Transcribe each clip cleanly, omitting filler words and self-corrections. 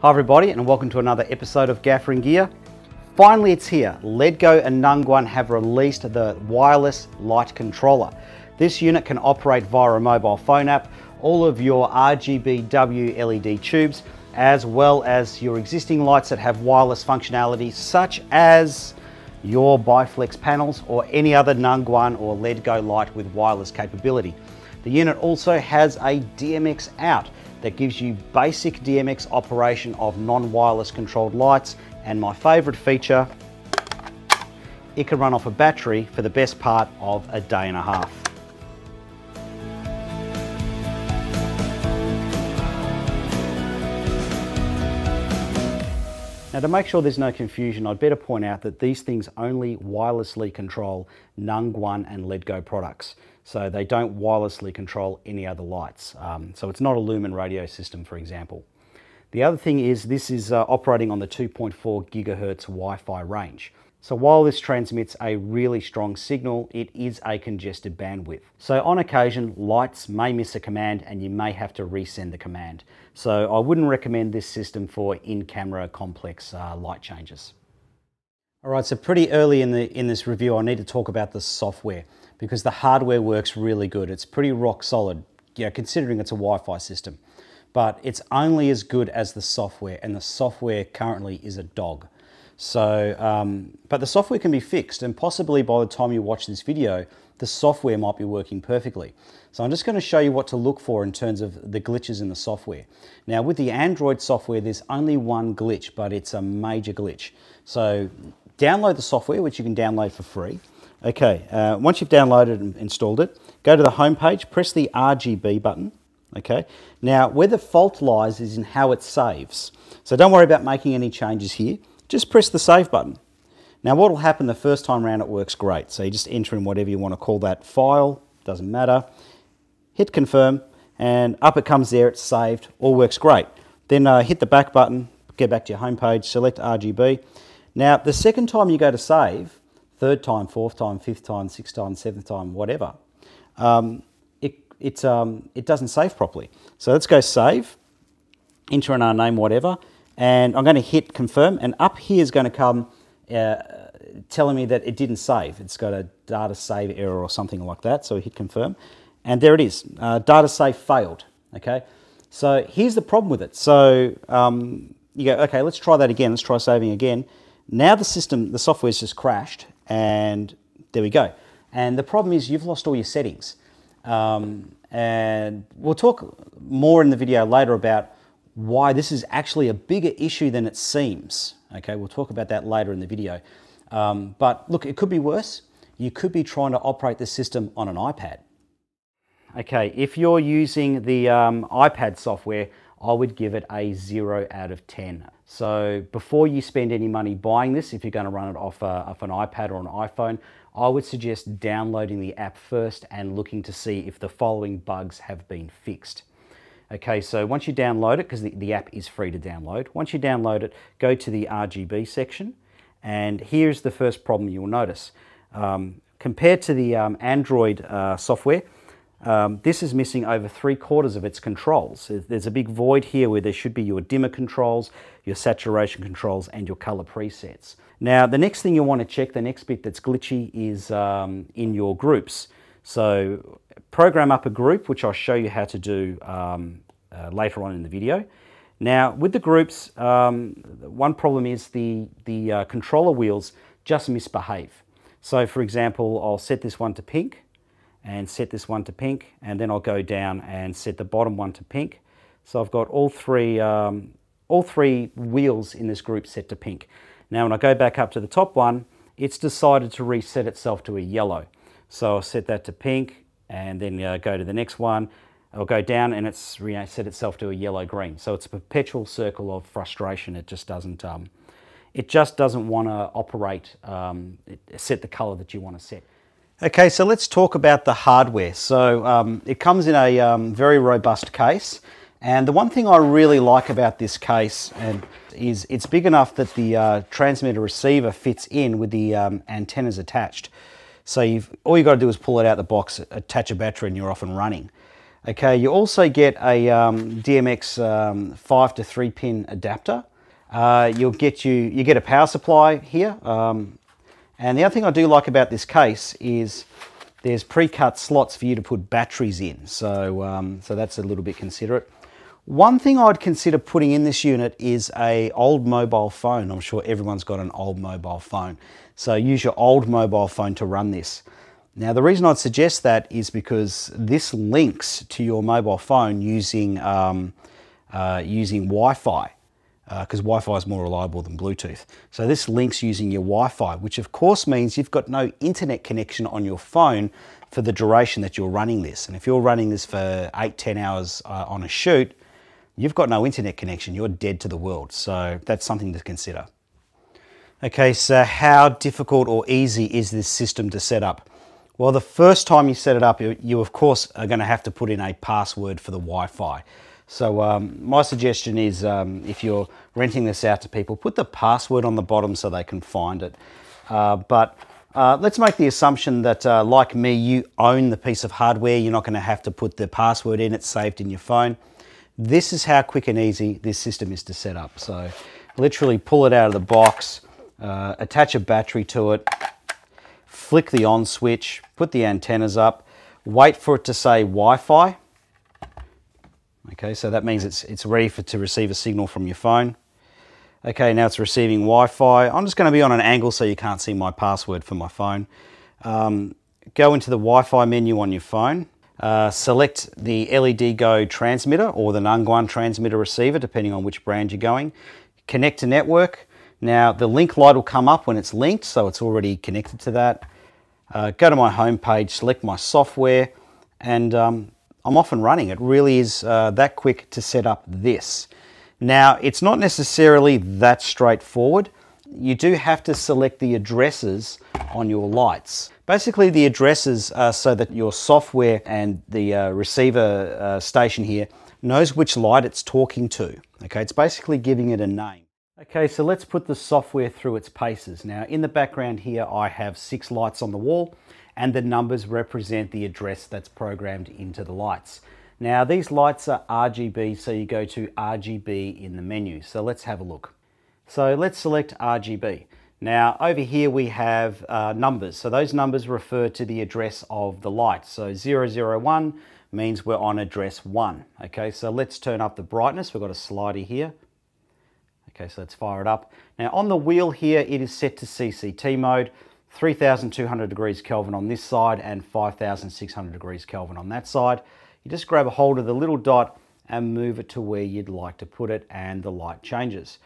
Hi everybody, and welcome to another episode of Gaffer and Gear. Finally it's here. LEDGO and Nanguang have released the wireless light controller. This unit can operate via a mobile phone app, all of your RGBW LED tubes, as well as your existing lights that have wireless functionality, such as your Biflex panels or any other Nanguang or LEDGO light with wireless capability. The unit also has a Dmx Out that gives you basic Dmx operation of non-wireless controlled lights, and my favourite feature, it can run off a battery for the best part of a day and a half. Now, to make sure there's no confusion, I'd better point out that these things only wirelessly control Nanguang and LEDGO products. So they don't wirelessly control any other lights. So it's not a Lumen radio system, for example. The other thing is this is operating on the 2.4 gigahertz Wi-Fi range. So while this transmits a really strong signal, it is a congested bandwidth. So on occasion, lights may miss a command and you may have to resend the command. So I wouldn't recommend this system for in-camera complex light changes. All right, so pretty early in this review, I need to talk about the software because the hardware works really good. It's pretty rock solid, considering it's a Wi-Fi system. But it's only as good as the software, and the software currently is a dog. So, but the software can be fixed, and possibly by the time you watch this video, the software might be working perfectly. So I'm just going to show you what to look for in terms of the glitches in the software. Now with the Android software, there's only one glitch, but it's a major glitch. So download the software, which you can download for free. Okay, once you've downloaded and installed it, go to the home page, press the RGB button. Okay, now where the fault lies is in how it saves. So don't worry about making any changes here. Just press the save button. Now what will happen the first time around, it works great. So you just enter in whatever you want to call that file, doesn't matter. Hit confirm, and up it comes there, it's saved, all works great. Then hit the back button, get back to your home page, select RGB. Now the second time you go to save, third time, fourth time, fifth time, sixth time, seventh time, whatever, it doesn't save properly. So let's go save, enter in our name, whatever, and I'm going to hit confirm, and up here is going to come telling me that it didn't save. It's got a data save error or something like that, so we hit confirm, and there it is, data save failed. Okay, so here's the problem with it. So you go, okay, let's try that again, let's try saving again. Now the software's just crashed, and there we go. And the problem is you've lost all your settings. And we'll talk more in the video later about why this is actually a bigger issue than it seems. Okay, we'll talk about that later in the video. But look, it could be worse. You could be trying to operate the system on an iPad. Okay, if you're using the iPad software, I would give it a 0 out of 10. So before you spend any money buying this, if you're going to run it off an iPad or an iPhone, I would suggest downloading the app first and looking to see if the following bugs have been fixed. Okay, so once you download it, because the app is free to download, once you download it, go to the RGB section, and here's the first problem you'll notice. Compared to the Android software, this is missing over 3/4 of its controls. There's a big void here where there should be your dimmer controls, your saturation controls, and your color presets. Now, the next thing you want to check, the next bit that's glitchy, is in your groups. So program up a group, which I'll show you how to do later on in the video. Now, with the groups, one problem is the controller wheels just misbehave. So for example, I'll set this one to pink, and set this one to pink, and then I'll go down and set the bottom one to pink. So I've got all three wheels in this group set to pink. Now when I go back up to the top one, it's decided to reset itself to a yellow. So I'll set that to pink, and then go to the next one. I'll go down, and it's set itself to a yellow-green. So it's a perpetual circle of frustration. It just doesn't want to operate, set the color that you want to set. Okay, so let's talk about the hardware. So it comes in a very robust case, and the one thing I really like about this case is it's big enough that the transmitter receiver fits in with the antennas attached. So all you've got to do is pull it out the box, attach a battery, and you're off and running. Okay, you also get a Dmx 5 to 3 pin adapter. You get a power supply here. And the other thing I do like about this case is there's pre-cut slots for you to put batteries in. So, so that's a little bit considerate. One thing I'd consider putting in this unit is an old mobile phone. I'm sure everyone's got an old mobile phone. So use your old mobile phone to run this. Now, the reason I'd suggest that is because this links to your mobile phone using Wi-Fi, because Wi-Fi is more reliable than Bluetooth. So this links using your Wi-Fi, which of course means you've got no internet connection on your phone for the duration that you're running this. And if you're running this for 8-10 hours on a shoot, you've got no internet connection. You're dead to the world. So that's something to consider. Okay, so how difficult or easy is this system to set up? Well, the first time you set it up, you of course are going to have to put in a password for the Wi-Fi. So my suggestion is if you're renting this out to people, put the password on the bottom so they can find it. But let's make the assumption that, like me, you own the piece of hardware. You're not going to have to put the password in. It's saved in your phone. This is how quick and easy this system is to set up. So literally pull it out of the box, attach a battery to it, flick the on switch, put the antennas up, wait for it to say Wi-Fi. Okay, so that means it's ready to receive a signal from your phone. Okay, now it's receiving Wi-Fi. I'm just going to be on an angle so you can't see my password for my phone. Go into the Wi-Fi menu on your phone. Select the LEDGO transmitter or the Nanguang transmitter receiver, depending on which brand you're going. Connect to network. Now, the link light will come up when it's linked, so it's already connected to that. Go to my home page, select my software, and I'm off and running. It really is that quick to set up this. Now, it's not necessarily that straightforward. You do have to select the addresses on your lights. Basically, the addresses are so that your software and the receiver station here knows which light it's talking to. Okay, it's basically giving it a name. Okay, so let's put the software through its paces. Now, in the background here, I have 6 lights on the wall, and the numbers represent the address that's programmed into the lights. Now, these lights are RGB, so you go to RGB in the menu. So let's have a look. So let's select RGB. Now, over here we have numbers. So those numbers refer to the address of the light. So 001 means we're on address 1. Okay, so let's turn up the brightness. We've got a slider here. Okay, so let's fire it up. Now on the wheel here, it is set to CCT mode, 3,200 degrees Kelvin on this side and 5,600 degrees Kelvin on that side. You just grab a hold of the little dot and move it to where you'd like to put it, and the light changes.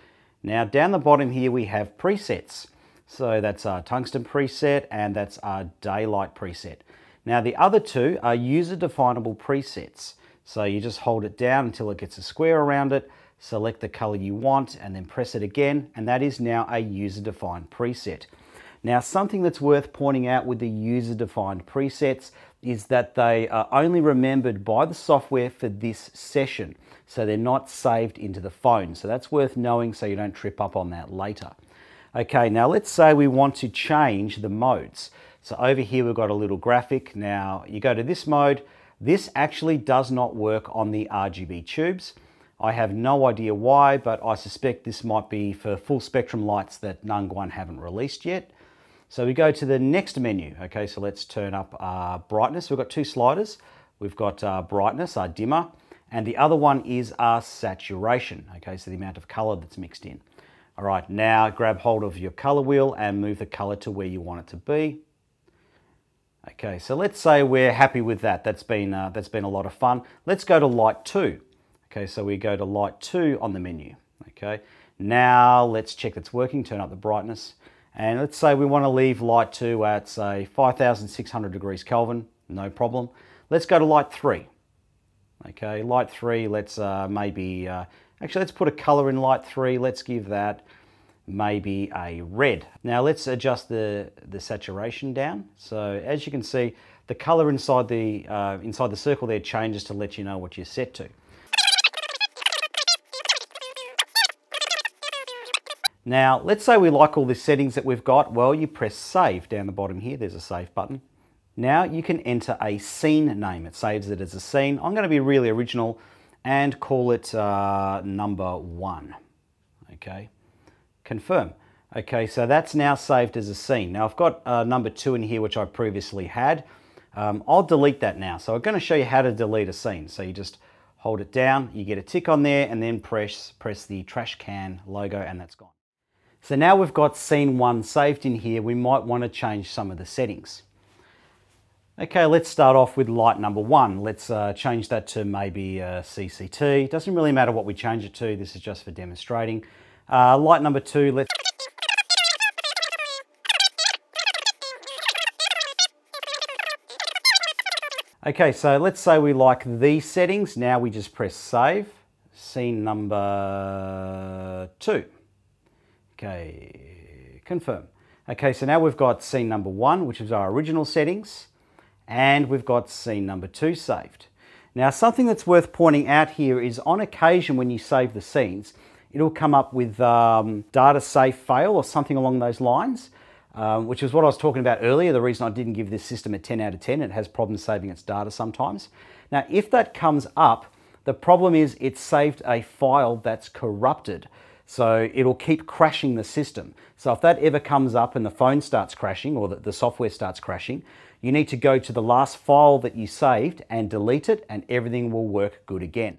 Now down the bottom here we have presets. So that's our tungsten preset and that's our daylight preset. Now the other two are user definable presets. So you just hold it down until it gets a square around it, select the color you want, and then press it again, and that is now a user-defined preset. Now, something that's worth pointing out with the user-defined presets is that they are only remembered by the software for this session, so they're not saved into the phone. So that's worth knowing so you don't trip up on that later. Okay, now let's say we want to change the modes. So over here we've got a little graphic. Now you go to this mode. This actually does not work on the RGB tubes. I have no idea why, but I suspect this might be for full spectrum lights that Nanguang haven't released yet. So we go to the next menu. Okay, so let's turn up our brightness. We've got 2 sliders. We've got our brightness, our dimmer, and the other one is our saturation. Okay, so the amount of color that's mixed in. All right, now grab hold of your color wheel and move the color to where you want it to be. Okay, so let's say we're happy with that. That's been a lot of fun. Let's go to light 2. Okay, so we go to light 2 on the menu. Okay, now let's check that's working, turn up the brightness, and let's say we want to leave light 2 at, say, 5,600 degrees Kelvin, no problem. Let's go to light 3. Okay, light 3, let's actually let's put a color in light 3, let's give that maybe a red. Now let's adjust the saturation down. So as you can see, the color inside the circle there changes to let you know what you're set to. Now, let's say we like all the settings that we've got. Well, you press save down the bottom here. There's a save button. Now you can enter a scene name. It saves it as a scene. I'm going to be really original and call it number 1. Okay, confirm. Okay, so that's now saved as a scene. Now I've got number 2 in here, which I previously had. I'll delete that now. So I'm going to show you how to delete a scene. So you just hold it down, you get a tick on there, and then press the trash can logo, and that's gone. So now we've got scene 1 saved in here. We might want to change some of the settings. Okay, let's start off with light number 1. Let's change that to maybe CCT. Doesn't really matter what we change it to. This is just for demonstrating. Light number 2, let's... Okay, so let's say we like these settings. Now we just press save. Scene number 2. Okay, confirm. Okay, so now we've got scene number 1, which is our original settings, and we've got scene number 2 saved. Now, something that's worth pointing out here is on occasion when you save the scenes, it'll come up with data save fail or something along those lines. Which is what I was talking about earlier, the reason I didn't give this system a 10 out of 10. It has problems saving its data sometimes. Now, if that comes up, the problem is it's saved a file that's corrupted. So it'll keep crashing the system. So if that ever comes up and the phone starts crashing or the software starts crashing, you need to go to the last file that you saved and delete it, and everything will work good again.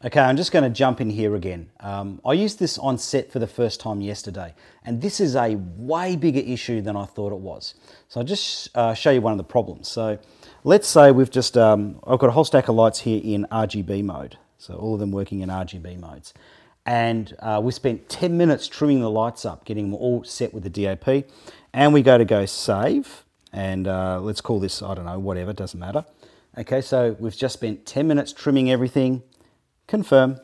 Okay, I'm just going to jump in here again. I used this on set for the first time yesterday, and this is a way bigger issue than I thought it was. So I'll just show you one of the problems. So let's say we've just, I've got a whole stack of lights here in RGB mode. So all of them working in RGB modes. And we spent 10 minutes trimming the lights up, getting them all set with the DOP. And we go save, and let's call this, I don't know, whatever, doesn't matter. Okay, so we've just spent 10 minutes trimming everything. Confirm.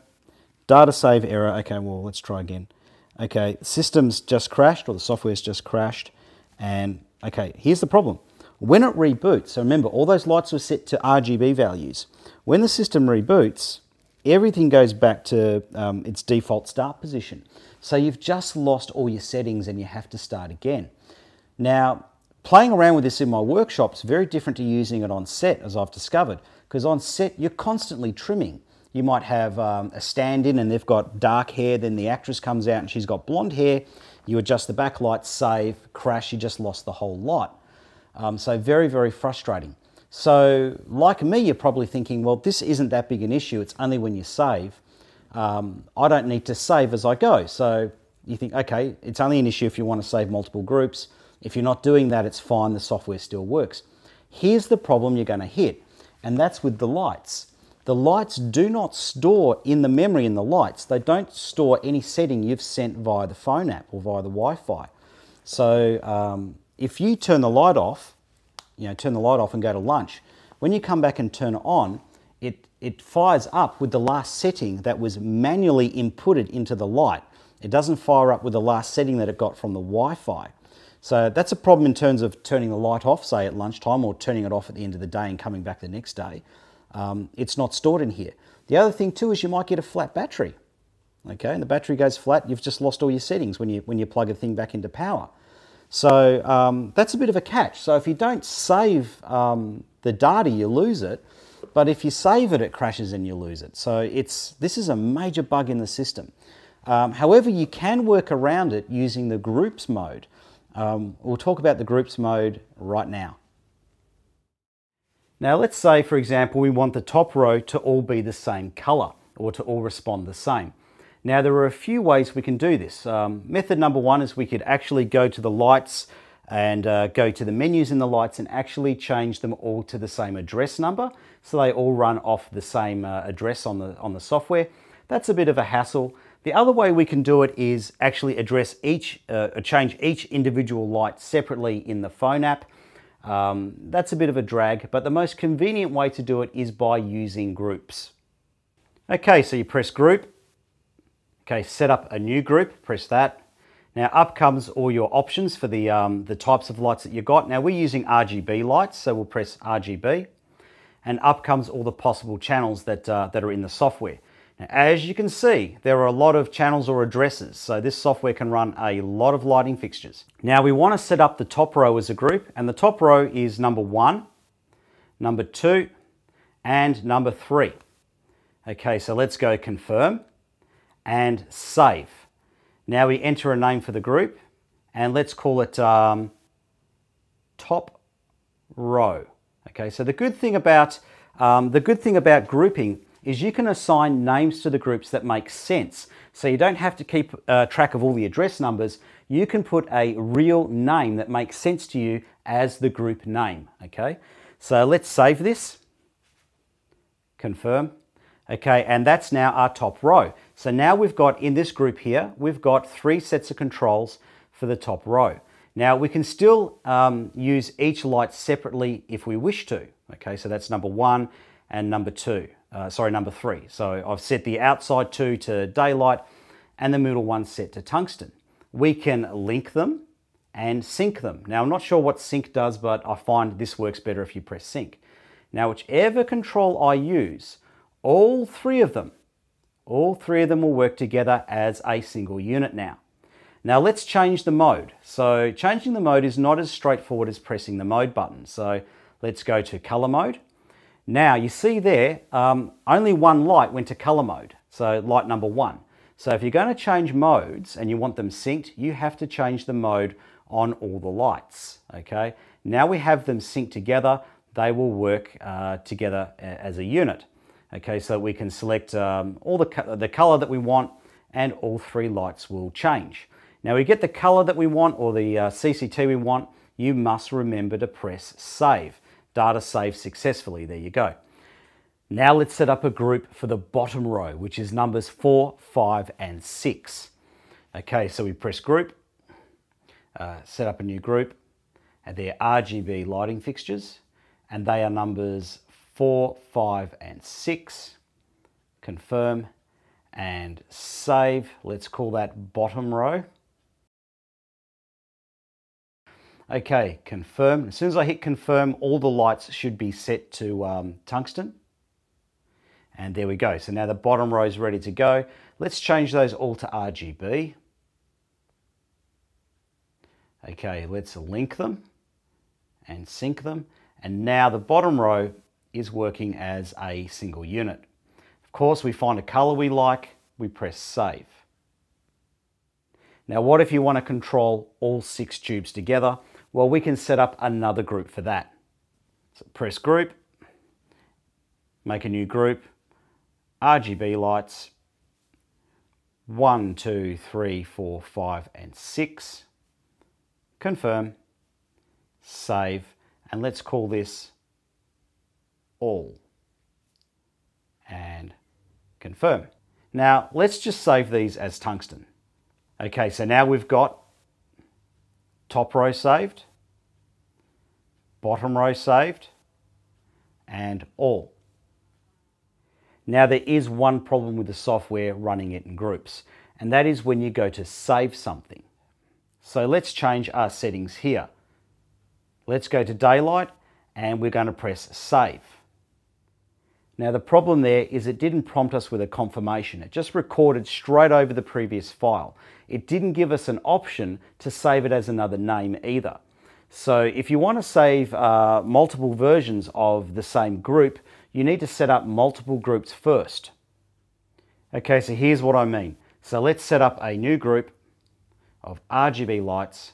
Data save error. Okay, well, let's try again. Okay, system's just crashed, or the software's just crashed. And okay, here's the problem. When it reboots, so remember, all those lights were set to RGB values. When the system reboots, everything goes back to its default start position. So you've just lost all your settings and you have to start again. Now, playing around with this in my workshop is very different to using it on set, as I've discovered, because on set, you're constantly trimming. You might have a stand-in and they've got dark hair, then the actress comes out and she's got blonde hair. You adjust the backlight, save, crash, you just lost the whole lot. So very, very frustrating. So like me, you're probably thinking, well, this isn't that big an issue. It's only when you save. I don't need to save as I go. So you think, okay, it's only an issue if you want to save multiple groups. If you're not doing that, it's fine. The software still works. Here's the problem you're going to hit, and that's with the lights. The lights do not store in the memory in the lights. They don't store any setting you've sent via the phone app or via the Wi-Fi. So if you turn the light off, turn the light off and go to lunch, when you come back and turn it on, it fires up with the last setting that was manually inputted into the light. It doesn't fire up with the last setting that it got from the Wi-Fi. So that's a problem in terms of turning the light off, say at lunchtime, or turning it off at the end of the day and coming back the next day. It's not stored in here. The other thing too is you might get a flat battery. Okay, and the battery goes flat, you've just lost all your settings when you plug a thing back into power. So that's a bit of a catch. So if you don't save the data, you lose it. But if you save it, it crashes and you lose it. So this is a major bug in the system. However, you can work around it using the groups mode. We'll talk about the groups mode right now. Now let's say, for example, we want the top row to all be the same color or to all respond the same. Now there are a few ways we can do this. Method number 1 is we could actually go to the lights and go to the menus in the lights and actually change them all to the same address number, so they all run off the same address on the software. That's a bit of a hassle. The other way we can do it is actually change each individual light separately in the phone app. That's a bit of a drag, but the most convenient way to do it is by using groups. Okay, so you press group. Okay, set up a new group, press that. Now up comes all your options for the types of lights that you got. Now we're using RGB lights, so we'll press RGB. And up comes all the possible channels that are in the software. Now, as you can see, there are a lot of channels or addresses, so this software can run a lot of lighting fixtures. Now we want to set up the top row as a group, and the top row is number 1, number 2, and number 3. Okay, so let's go confirm and save. Now we enter a name for the group, and let's call it top row. Okay, so the good thing about grouping is you can assign names to the groups that make sense. So you don't have to keep track of all the address numbers. You can put a real name that makes sense to you as the group name. Okay, so let's save this. Confirm. Okay, and that's now our top row. So now we've got, in this group here, we've got 3 sets of controls for the top row. Now we can still use each light separately if we wish to. Okay, so that's number 1 and number 3. So I've set the outside 2 to daylight and the middle one set to tungsten. We can link them and sync them. Now I'm not sure what sync does, but I find this works better if you press sync. Now whichever control I use, all three of them will work together as a single unit now. Now let's change the mode. So changing the mode is not as straightforward as pressing the mode button. So let's go to color mode. Now you see there, only one light went to color mode. So light number 1. So if you're going to change modes and you want them synced, you have to change the mode on all the lights. Okay. Now we have them synced together. They will work together as a unit. Okay, so we can select all the color that we want, and all 3 lights will change. Now we get the color that we want, or the CCT we want, you must remember to press save. Data saved successfully, there you go. Now let's set up a group for the bottom row, which is numbers 4, 5, and 6. Okay, so we press group, set up a new group, and they're RGB lighting fixtures, and they are numbers 4, 5, and 6. Confirm and save. Let's call that bottom row. Okay, confirm. As soon as I hit confirm, all the lights should be set to tungsten. And there we go. So now the bottom row is ready to go. Let's change those all to RGB. Okay, let's link them and sync them. And now the bottom row is working as a single unit. Of course, we find a color we like, we press save. Now, what if you want to control all 6 tubes together? Well, we can set up another group for that. So press group, make a new group, RGB lights, 1, 2, 3, 4, 5, and 6. Confirm, save, and let's call this all, and confirm. Now let's just save these as tungsten. Okay, so now we've got top row saved, bottom row saved, and all. Now there is one problem with the software running it in groups, and that is when you go to save something. So let's change our settings here. Let's go to daylight, and we're going to press save. Now the problem there is it didn't prompt us with a confirmation. It just recorded straight over the previous file. It didn't give us an option to save it as another name either. So if you want to save multiple versions of the same group, you need to set up multiple groups first. Okay, so here's what I mean. So let's set up a new group of RGB lights,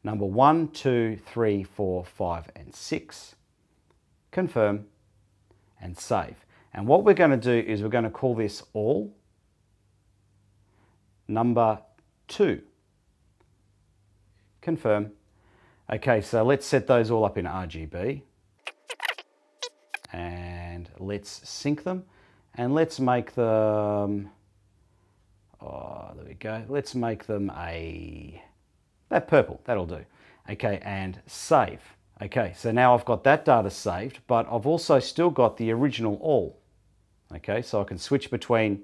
number 1, 2, 3, 4, 5, and 6. Confirm and save. And what we're going to do is we're going to call this all number 2. Confirm. Okay, so let's set those all up in RGB. And let's sync them. And let's make them, oh, there we go. Let's make them that purple, that'll do. Okay, and save. Okay, so now I've got that data saved, but I've also still got the original all. Okay, so I can switch between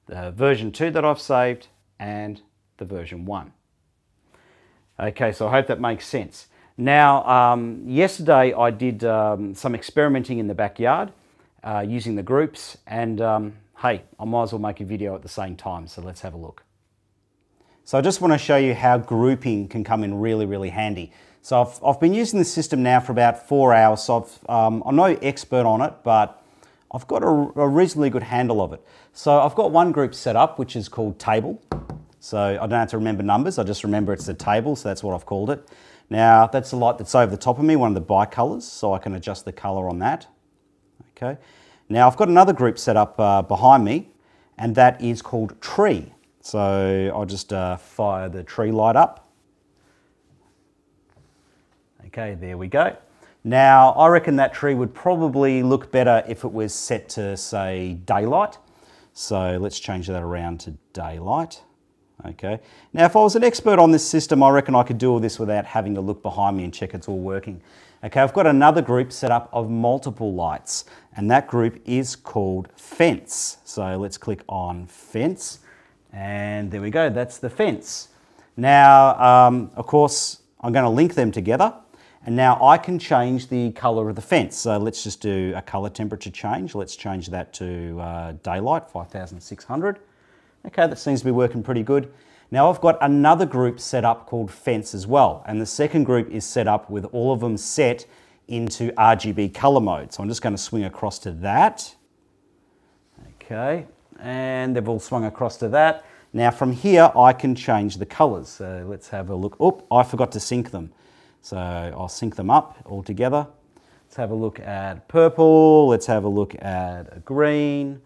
the version 2 that I've saved and the version 1. Okay, so I hope that makes sense. Now, yesterday I did some experimenting in the backyard using the groups, and hey, I might as well make a video at the same time, so let's have a look. So I just want to show you how grouping can come in really, really handy. So I've been using the system now for about 4 hours, so I'm no expert on it, but I've got a reasonably good handle of it. So I've got one group set up, which is called table. So I don't have to remember numbers, I just remember it's a table, so that's what I've called it. Now that's the light that's over the top of me, one of the bicolors, so I can adjust the color on that. Okay. Now I've got another group set up behind me, and that is called tree. So I'll just fire the tree light up. Okay, there we go. Now I reckon that tree would probably look better if it was set to, say, daylight. So let's change that around to daylight. Okay. Now if I was an expert on this system, I reckon I could do all this without having to look behind me and check it's all working. Okay, I've got another group set up of multiple lights, and that group is called fence. So let's click on fence, and there we go, that's the fence. Now, of course, I'm going to link them together, and now I can change the color of the fence. So let's just do a color temperature change. Let's change that to daylight, 5600. Okay, that seems to be working pretty good. Now I've got another group set up called fence as well, and the second group is set up with all of them set into RGB color mode. So I'm just going to swing across to that. Okay, and they've all swung across to that. Now from here I can change the colors. So let's have a look. Oh, I forgot to sync them. So I'll sync them up all together. Let's have a look at purple. Let's have a look at a green,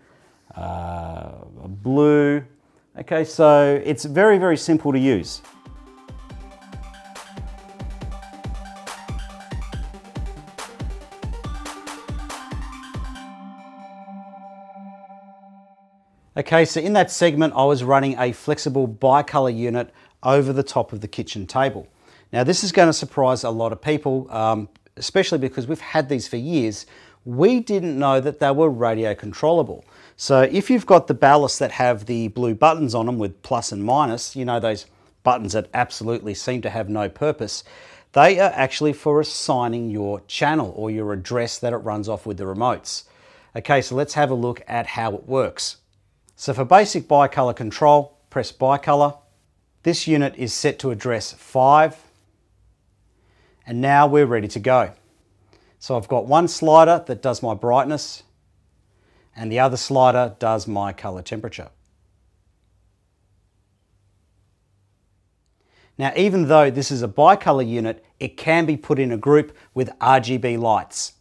a blue. Okay, so it's very, very simple to use. Okay, so in that segment, I was running a flexible bicolor unit over the top of the kitchen table. Now, this is going to surprise a lot of people, especially because we've had these for years. We didn't know that they were radio controllable. So if you've got the ballasts that have the blue buttons on them with plus and minus, you know, those buttons that absolutely seem to have no purpose, they are actually for assigning your channel or your address that it runs off with the remotes. Okay, so let's have a look at how it works. So for basic bicolor control, press bicolor. This unit is set to address 5, and now we're ready to go. So I've got one slider that does my brightness, and the other slider does my color temperature. Now, even though this is a bicolor unit, it can be put in a group with RGB lights.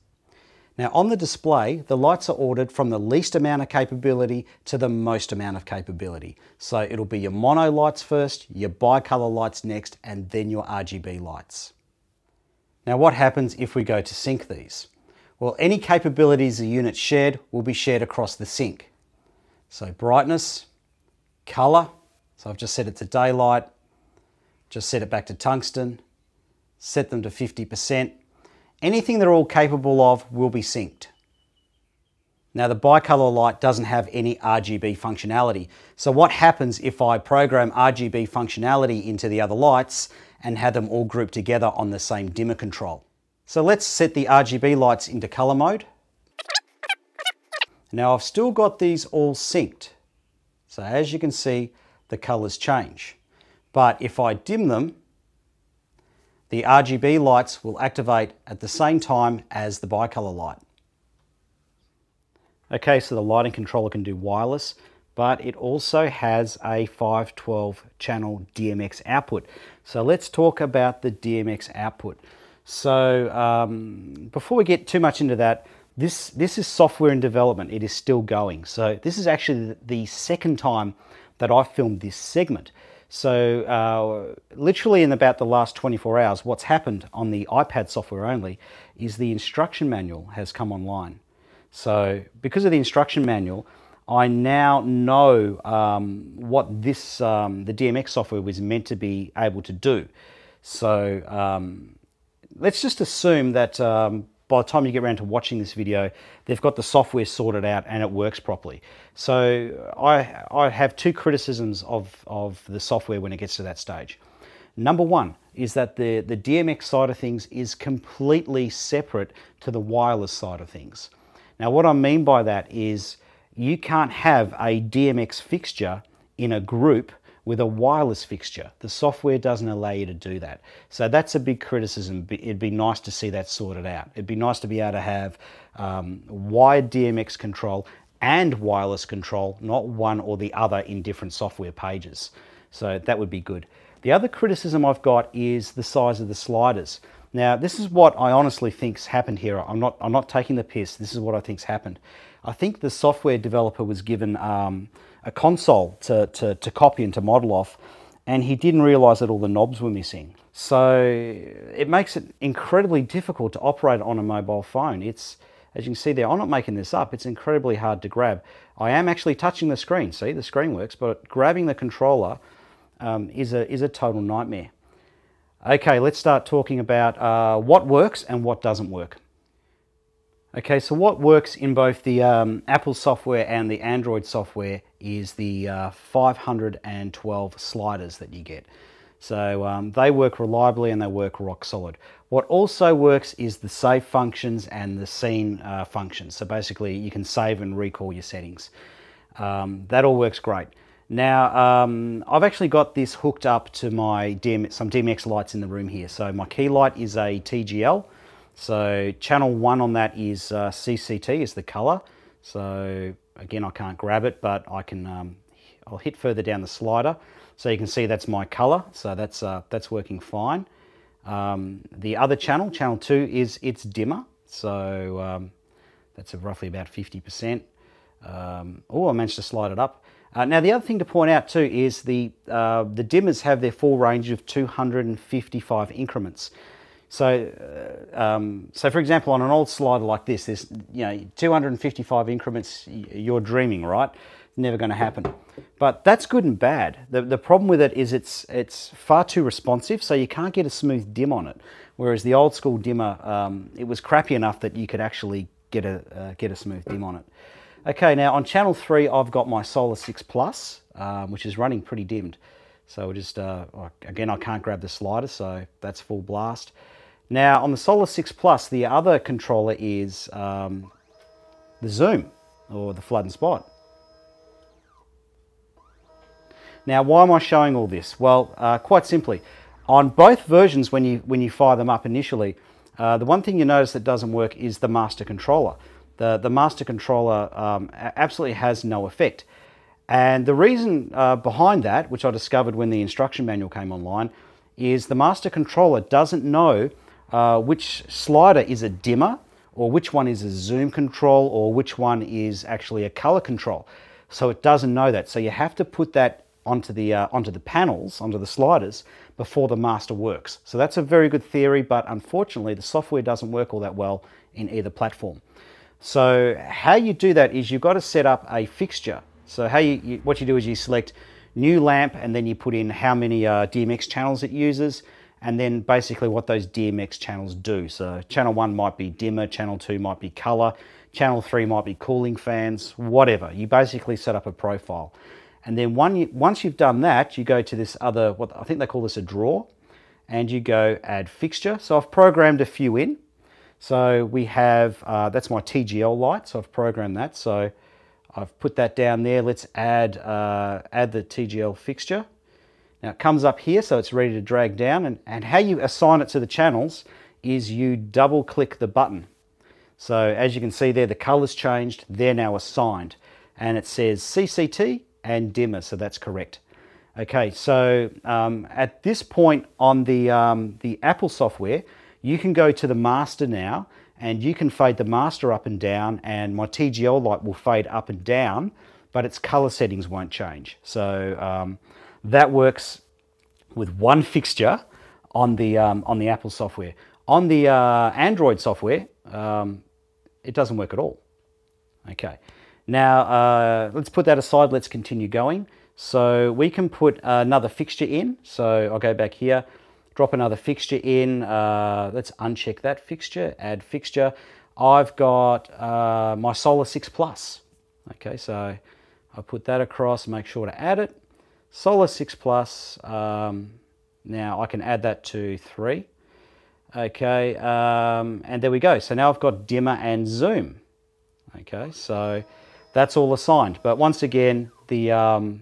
Now on the display, the lights are ordered from the least amount of capability to the most amount of capability. So it'll be your mono lights first, your bicolor lights next, and then your RGB lights. Now what happens if we go to sync these? Well, any capabilities the unit shared will be shared across the sync. So brightness, color, so I've just set it to daylight, just set it back to tungsten, set them to 50%. Anything they're all capable of will be synced. Now the bicolor light doesn't have any RGB functionality. So what happens if I program RGB functionality into the other lights and have them all grouped together on the same dimmer control? So let's set the RGB lights into color mode. Now I've still got these all synced. So as you can see, the colors change. But if I dim them, the RGB lights will activate at the same time as the bicolor light. Okay, so the lighting controller can do wireless, but it also has a 512 channel Dmx output. So let's talk about the Dmx output. So before we get too much into that, this is software in development. It is still going. So this is actually the second time that I've filmed this segment. So literally in about the last 24 hours, what's happened on the iPad software only is the instruction manual has come online. So because of the instruction manual, I now know what this the Dmx software was meant to be able to do. So let's just assume that by the time you get around to watching this video, they've got the software sorted out and it works properly. So I have two criticisms of the software when it gets to that stage. Number one is that the Dmx side of things is completely separate to the wireless side of things. Now what I mean by that is you can't have a Dmx fixture in a group with a wireless fixture. The software doesn't allow you to do that. So that's a big criticism. It'd be nice to see that sorted out. It'd be nice to be able to have wired Dmx control and wireless control, not one or the other in different software pages. So that would be good. The other criticism I've got is the size of the sliders. Now, this is what I honestly think's happened here. I'm not taking the piss. This is what I think's happened. I think the software developer was given a console to copy and to model off, and he didn't realize that all the knobs were missing. So it makes it incredibly difficult to operate on a mobile phone. It's, as you can see there, I'm not making this up, it's incredibly hard to grab. I am actually touching the screen. See, the screen works, but grabbing the controller is a total nightmare. Okay, let's start talking about what works and what doesn't work. Okay, so what works in both the Apple software and the Android software is the 512 sliders that you get. So they work reliably and they work rock solid. What also works is the save functions and the scene functions. So basically you can save and recall your settings. That all works great. Now, I've actually got this hooked up to my some Dmx lights in the room here. So my key light is a Tgl. So channel 1 on that is CCT, is the color. So again, I can't grab it, but I can, I'll hit further down the slider. So you can see that's my color. So that's working fine. The other channel, channel 2, is its dimmer. So that's roughly about 50%. Oh, I managed to slide it up. Now the other thing to point out too is the dimmers have their full range of 255 increments. So, so for example, on an old slider like this, there's 255 increments. You're dreaming, right? Never going to happen. But that's good and bad. The problem with it is it's far too responsive, so you can't get a smooth dim on it. Whereas the old school dimmer, it was crappy enough that you could actually get a smooth dim on it. Okay, now on channel 3, I've got my Solar 6 Plus, which is running pretty dimmed. So we'll just, again, I can't grab the slider, so that's full blast. Now on the Solar 6 Plus, the other controller is the zoom, or the flood and spot. Now, why am I showing all this? Well, quite simply, on both versions, when you fire them up initially, the one thing you notice that doesn't work is the master controller. The master controller absolutely has no effect. And the reason behind that, which I discovered when the instruction manual came online, is the master controller doesn't know which slider is a dimmer, or which one is a zoom control, or which one is actually a color control. So it doesn't know that. So you have to put that onto the panels, onto the sliders, before the master works. So that's a very good theory, but unfortunately the software doesn't work all that well in either platform. So how you do that is you've got to set up a fixture. So what you do is you select new lamp, and then you put in how many DMX channels it uses, and then basically what those DMX channels do. So channel 1 might be dimmer, channel 2 might be color, channel 3 might be cooling fans, whatever. You basically set up a profile. And then once you've done that, you go to this other, what I think they call this a drawer, and you go add fixture. So I've programmed a few in. So we have, that's my Tgl light, so I've programmed that. So I've put that down there. Let's add the Tgl fixture. Now it comes up here, so it's ready to drag down. And how you assign it to the channels is you double click the button. So as you can see there, the color's changed. They're now assigned. And it says CCT and dimmer, so that's correct. Okay, so at this point on the Apple software, you can go to the master now, and you can fade the master up and down, and my Tgl light will fade up and down, but its color settings won't change. So that works with one fixture on the Apple software. On the Android software, it doesn't work at all. Okay, now let's put that aside. Let's continue going. So we can put another fixture in. So I'll go back here, drop another fixture in. Let's uncheck that fixture, add fixture. I've got my Solar 6 Plus. Okay, so I'll put that across, make sure to add it. Solar 6 Plus, now I can add that to 3. Okay, and there we go. So now I've got dimmer and zoom. Okay, so that's all assigned. But once again, the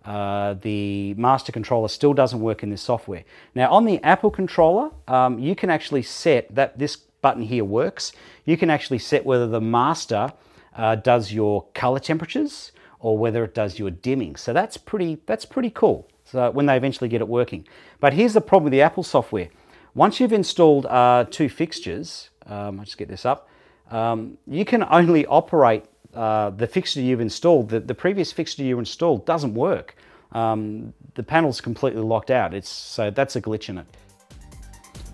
master controller still doesn't work in this software. Now on the Apple controller, you can actually set that this button here works. You can actually set whether the master does your color temperatures or whether it does your dimming. So that's pretty cool. So when they eventually get it working. But here's the problem with the Apple software. Once you've installed 2 fixtures, I'll just get this up, you can only operate the fixture you've installed. The previous fixture you installed doesn't work. The panel's completely locked out. So that's a glitch in it.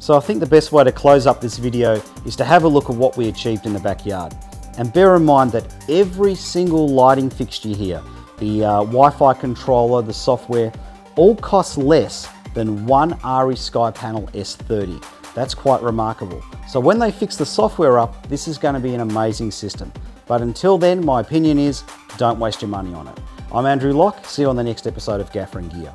So I think the best way to close up this video is to have a look at what we achieved in the backyard. And bear in mind that every single lighting fixture here, the Wi-Fi controller, the software, all costs less than one RE Sky Panel S30. That's quite remarkable. So when they fix the software up, this is going to be an amazing system. But until then, my opinion is, don't waste your money on it. I'm Andrew Locke. See you on the next episode of Gaffer and Gear.